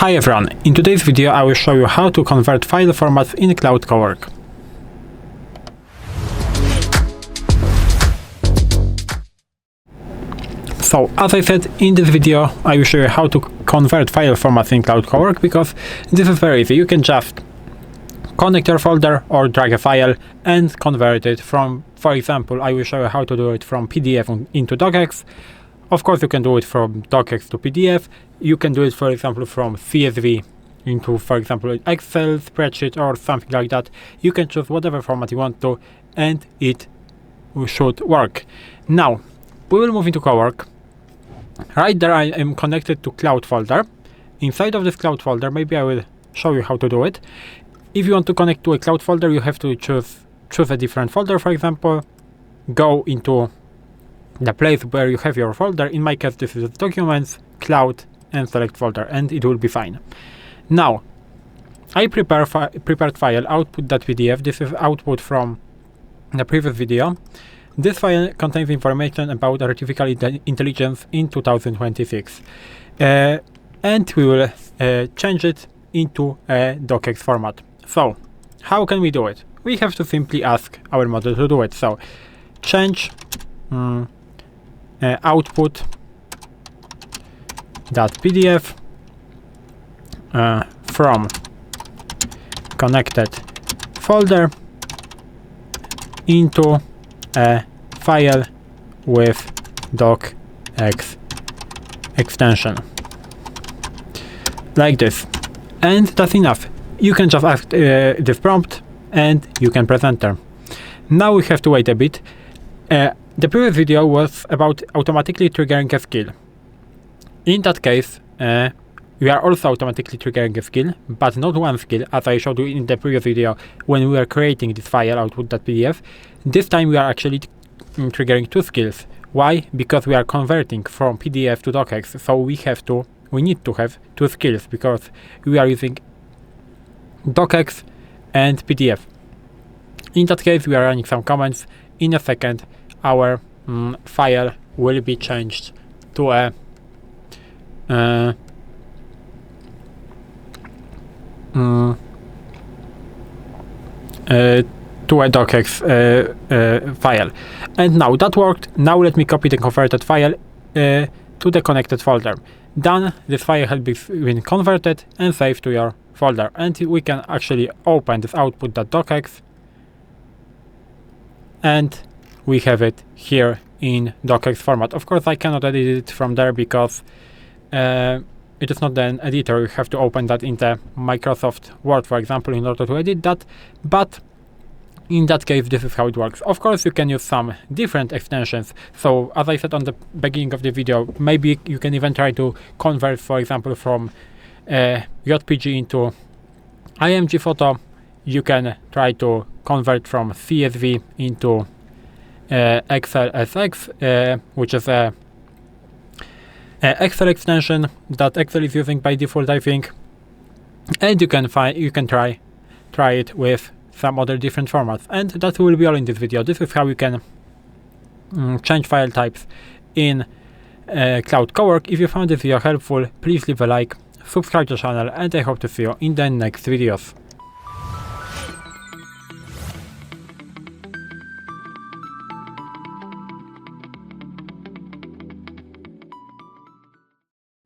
Hi everyone, in today's video I will show you how to convert file formats in Claude Cowork. So as I said, in this video I will show you how to convert file formats in Claude Cowork, because this is very easy. You can just connect your folder or drag a file and convert it from, for example, I will show you how to do it from PDF into DOCX. Of course, you can do it from DOCX to PDF. You can do it, for example, from CSV into, for example, Excel spreadsheet or something like that. You can choose whatever format you want to, and it should work. Now, we will move into Cowork. Right there, I am connected to Cloud folder. Inside of this Cloud folder, maybe I will show you how to do it. If you want to connect to a Cloud folder, you have to choose a different folder, for example. Go into the place where you have your folder. In my case, this is Documents, Cloud, and select folder, and it will be fine. Now, I prepared file output.pdf. This is output from the previous video. This file contains information about artificial intelligence in 2026, and we will change it into a DOCX format. So, how can we do it? We have to simply ask our model to do it. So, change output.pdf from connected folder into a file with docx extension, like this, and that's enough. You can just ask this prompt and you can press enter. Now we have to wait a bit. The previous video was about automatically triggering a skill. In that case, we are also automatically triggering a skill, but not one skill, as I showed you in the previous video when we were creating this file output.pdf. This time we are actually triggering two skills. Why? Because we are converting from PDF to DOCX, so we need to have two skills, because we are using DOCX and PDF. In that case, we are running some commands. In a second, our file will be changed to a DOCX file. And now that worked. Now let me copy the converted file to the connected folder. Done. This file has been converted and saved to your folder, and we can actually open this output.docx, and we have it here in DOCX format. Of course, I cannot edit it from there because it is not an editor. You have to open that in the Microsoft Word, for example, in order to edit that. But in that case, this is how it works. Of course, you can use some different extensions. So, as I said on the beginning of the video, maybe you can even try to convert, for example, from JPG into IMG photo. You can try to convert from CSV into Excel SX, which is a Excel extension that Excel is using by default, I think. And you can try it with some other different formats. And that will be all in this video. This is how you can change file types in Claude Cowork. If you found this video helpful, please leave a like, subscribe to the channel, and I hope to see you in the next videos.